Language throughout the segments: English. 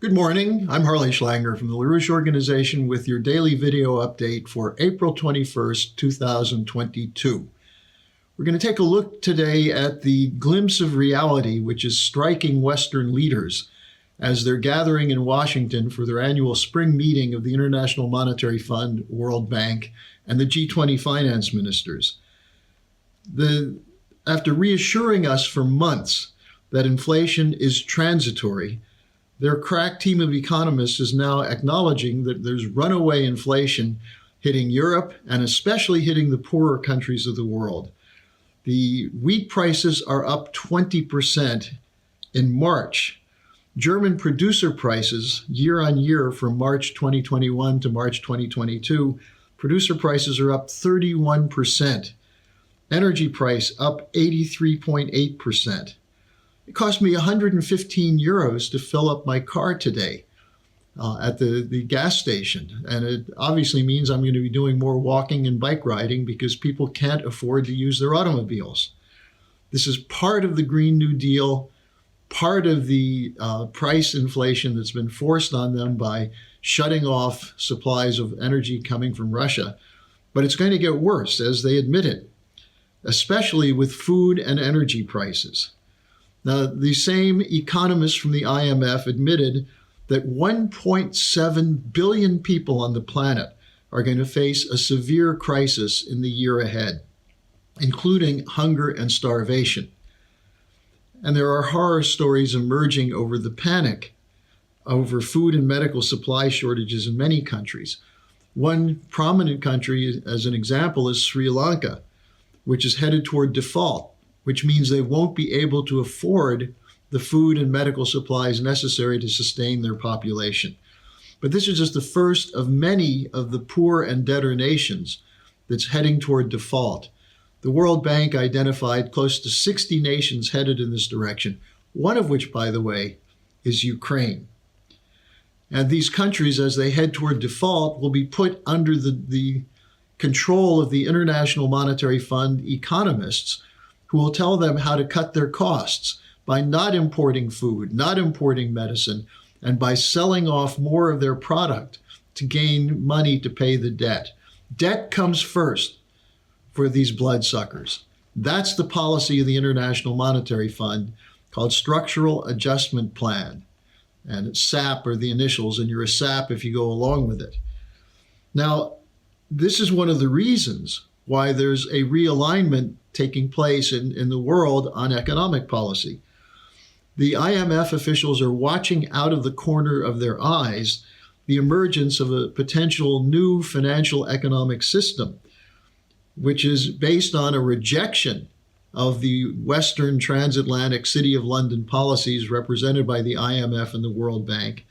Good morning. I'm Harley Schlanger from the LaRouche Organization with your daily video update for April 21st, 2022. We're going to take a look today at the glimpse of reality which is striking Western leaders as they're gathering in Washington for their annual spring meeting of the International Monetary Fund, World Bank, and the G20 finance ministers. After reassuring us for months that inflation is transitory, their crack team of economists is now acknowledging that there's runaway inflation hitting Europe and especially hitting the poorer countries of the world. The wheat prices are up 20% in March. German producer prices year on year from March 2021 to March 2022, producer prices are up 31%. Energy price up 83.8%. It cost me 115 euros to fill up my car today at the gas station. And it obviously means I'm going to be doing more walking and bike riding because people can't afford to use their automobiles. This is part of the Green New Deal, part of the price inflation that's been forced on them by shutting off supplies of energy coming from Russia. But it's going to get worse, as they admit it, especially with food and energy prices. Now, the same economists from the IMF admitted that 1.7 billion people on the planet are going to face a severe crisis in the year ahead, including hunger and starvation. And there are horror stories emerging over the panic over food and medical supply shortages in many countries. One prominent country, as an example, is Sri Lanka, which is headed toward default, which means they won't be able to afford the food and medical supplies necessary to sustain their population. But this is just the first of many of the poor and debtor nations that's heading toward default. The World Bank identified close to 60 nations headed in this direction, one of which, by the way, is Ukraine. And these countries, as they head toward default, will be put under the control of the International Monetary Fund economists, who will tell them how to cut their costs by not importing food, not importing medicine, and by selling off more of their product to gain money to pay the debt. Debt comes first for these bloodsuckers. That's the policy of the International Monetary Fund, called Structural Adjustment Plan. And SAP are the initials, and you're a SAP if you go along with it. Now, this is one of the reasons why there's a realignment taking place in the world on economic policy. The IMF officials are watching out of the corner of their eyes the emergence of a potential new financial economic system, which is based on a rejection of the Western transatlantic City of London policies represented by the IMF and the World Bank,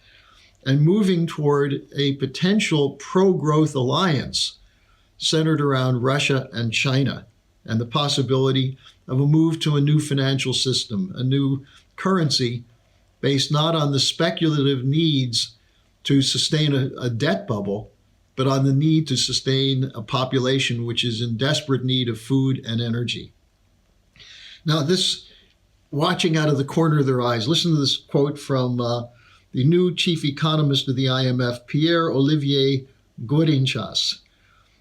and moving toward a potential pro-growth alliance centered around Russia and China, and the possibility of a move to a new financial system, a new currency based not on the speculative needs to sustain a debt bubble, but on the need to sustain a population which is in desperate need of food and energy. Now, this watching out of the corner of their eyes, listen to this quote from the new chief economist of the IMF, Pierre-Olivier Gourinchas.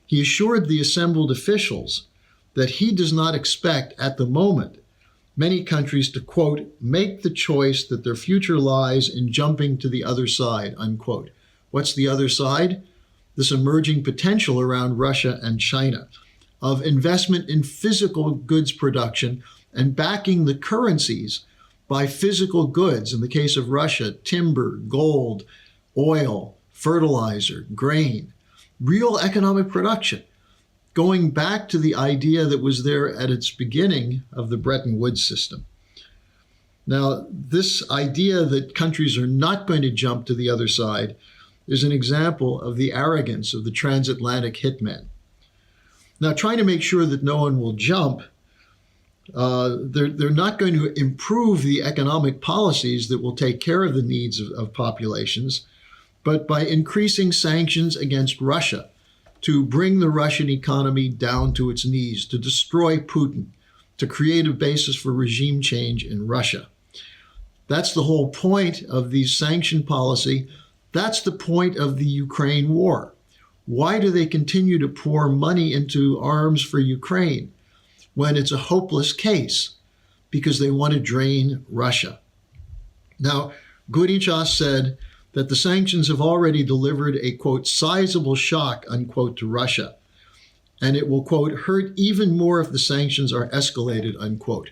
He assured the assembled officials that he does not expect at the moment many countries to, quote, make the choice that their future lies in jumping to the other side, unquote. What's the other side? This emerging potential around Russia and China of investment in physical goods production and backing the currencies by physical goods. In the case of Russia, timber, gold, oil, fertilizer, grain, real economic production, going back to the idea that was there at its beginning of the Bretton Woods system. Now, this idea that countries are not going to jump to the other side is an example of the arrogance of the transatlantic hitmen. Now, trying to make sure that no one will jump, they're not going to improve the economic policies that will take care of the needs of populations, but by increasing sanctions against Russia to bring the Russian economy down to its knees, to destroy Putin, to create a basis for regime change in Russia. That's the whole point of the sanction policy. That's the point of the Ukraine war. Why do they continue to pour money into arms for Ukraine when it's a hopeless case? Because they want to drain Russia. Now, Gurichas said that the sanctions have already delivered a, quote, sizable shock, unquote, to Russia. And it will, quote, hurt even more if the sanctions are escalated, unquote.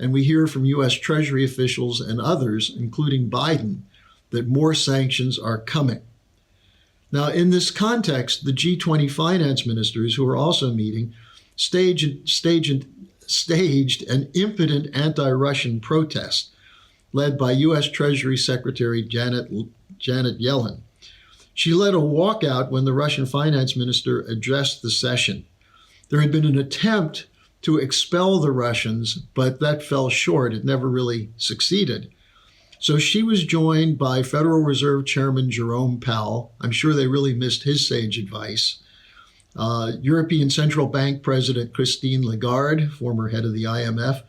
And we hear from U.S. Treasury officials and others, including Biden, that more sanctions are coming. Now, in this context, the G20 finance ministers, who are also meeting, staged an impotent anti-Russian protest led by U.S. Treasury Secretary Janet Yellen. She led a walkout when the Russian finance minister addressed the session. There had been an attempt to expel the Russians, but that fell short. It never really succeeded. So she was joined by Federal Reserve Chairman Jerome Powell. I'm sure they really missed his sage advice. European Central Bank President Christine Lagarde, former head of the IMF,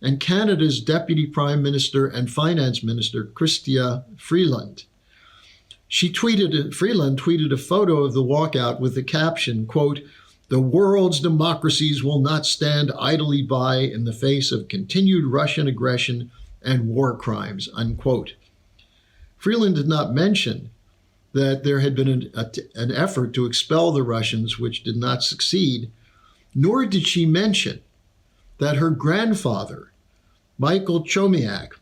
and Canada's Deputy Prime Minister and Finance Minister, Chrystia Freeland. Freeland tweeted a photo of the walkout with the caption, quote, "The world's democracies will not stand idly by in the face of continued Russian aggression and war crimes," unquote. Freeland did not mention that there had been an effort to expel the Russians, which did not succeed, nor did she mention that her grandfather, Michael Chomiak,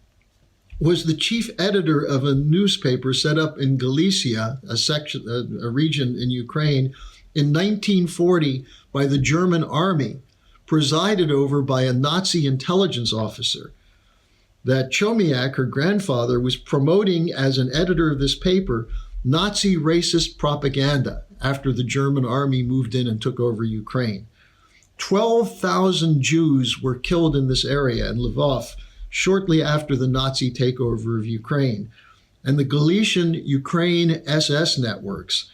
was the chief editor of a newspaper set up in Galicia, a region in Ukraine, in 1940 by the German army, presided over by a Nazi intelligence officer. That Chomiak, her grandfather, was promoting as an editor of this paper Nazi racist propaganda after the German army moved in and took over Ukraine. 12,000 Jews were killed in this area in Lvov shortly after the Nazi takeover of Ukraine. And the Galician Ukraine SS networks,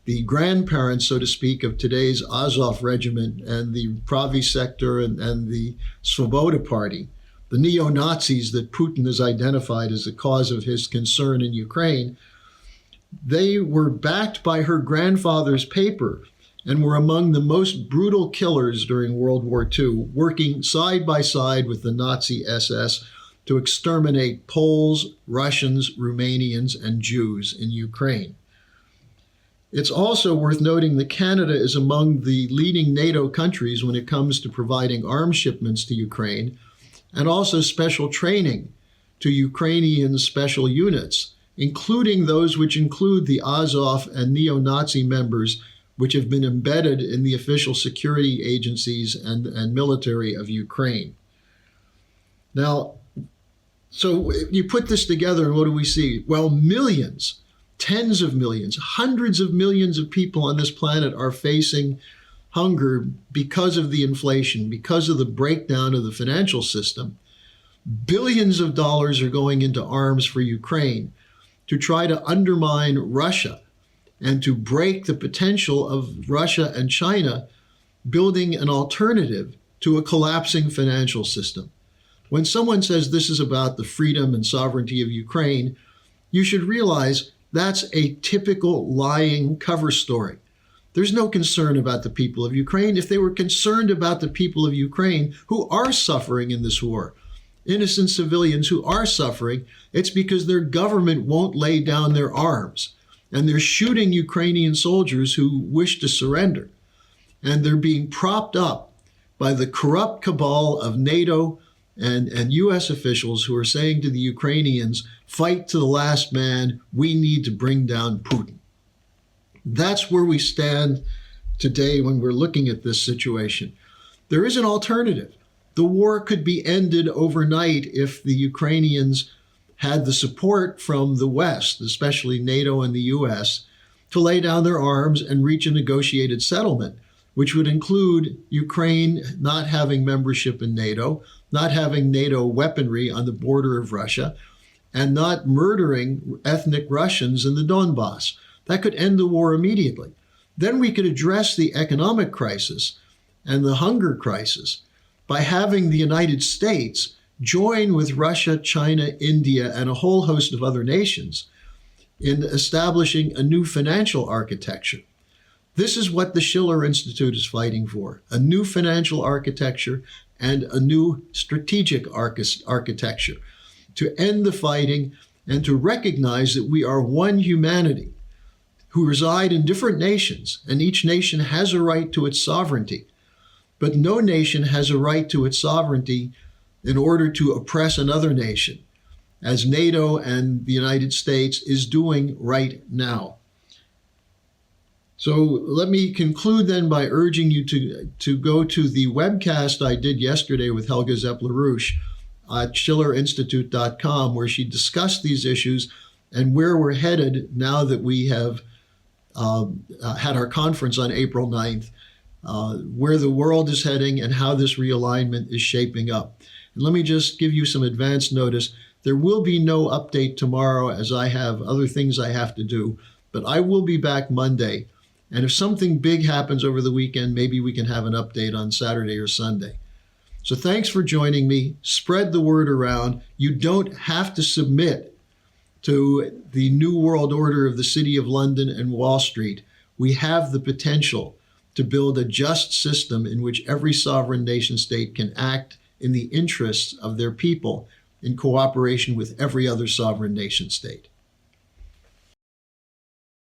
the grandparents, so to speak, of today's Azov regiment and the Pravi sector and the Svoboda party, the neo-Nazis that Putin has identified as the cause of his concern in Ukraine, they were backed by her grandfather's paper and were among the most brutal killers during World War II, working side by side with the Nazi SS to exterminate Poles, Russians, Romanians, and Jews in Ukraine. It's also worth noting that Canada is among the leading NATO countries when it comes to providing arms shipments to Ukraine and also special training to Ukrainian special units, including those which include the Azov and neo-Nazi members which have been embedded in the official security agencies and military of Ukraine. Now, so you put this together and what do we see? Well, millions, tens of millions, hundreds of millions of people on this planet are facing hunger because of the inflation, because of the breakdown of the financial system. Billions of dollars are going into arms for Ukraine to try to undermine Russia and to break the potential of Russia and China building an alternative to a collapsing financial system. When someone says this is about the freedom and sovereignty of Ukraine, you should realize that's a typical lying cover story. There's no concern about the people of Ukraine. If they were concerned about the people of Ukraine who are suffering in this war, innocent civilians who are suffering, it's because their government won't lay down their arms. And they're shooting Ukrainian soldiers who wish to surrender. And they're being propped up by the corrupt cabal of NATO and U.S. officials who are saying to the Ukrainians, fight to the last man, we need to bring down Putin. That's where we stand today when we're looking at this situation. There is an alternative. The war could be ended overnight if the Ukrainians had the support from the West, especially NATO and the U.S., to lay down their arms and reach a negotiated settlement, which would include Ukraine not having membership in NATO, not having NATO weaponry on the border of Russia, and not murdering ethnic Russians in the Donbass. That could end the war immediately. Then we could address the economic crisis and the hunger crisis by having the United States join with Russia, China, India, and a whole host of other nations in establishing a new financial architecture. This is what the Schiller Institute is fighting for, a new financial architecture and a new strategic architecture to end the fighting and to recognize that we are one humanity who reside in different nations, and each nation has a right to its sovereignty. But no nation has a right to its sovereignty in order to oppress another nation, as NATO and the United States is doing right now. So let me conclude then by urging you to go to the webcast I did yesterday with Helga Zepp-LaRouche at schillerinstitute.com, where she discussed these issues and where we're headed now that we have had our conference on April 9th, where the world is heading and how this realignment is shaping up. And let me just give you some advance notice. There will be no update tomorrow as I have other things I have to do, but I will be back Monday. And if something big happens over the weekend, maybe we can have an update on Saturday or Sunday. So thanks for joining me. Spread the word around. You don't have to submit to the New World Order of the City of London and Wall Street. We have the potential to build a just system in which every sovereign nation state can act in the interests of their people in cooperation with every other sovereign nation state.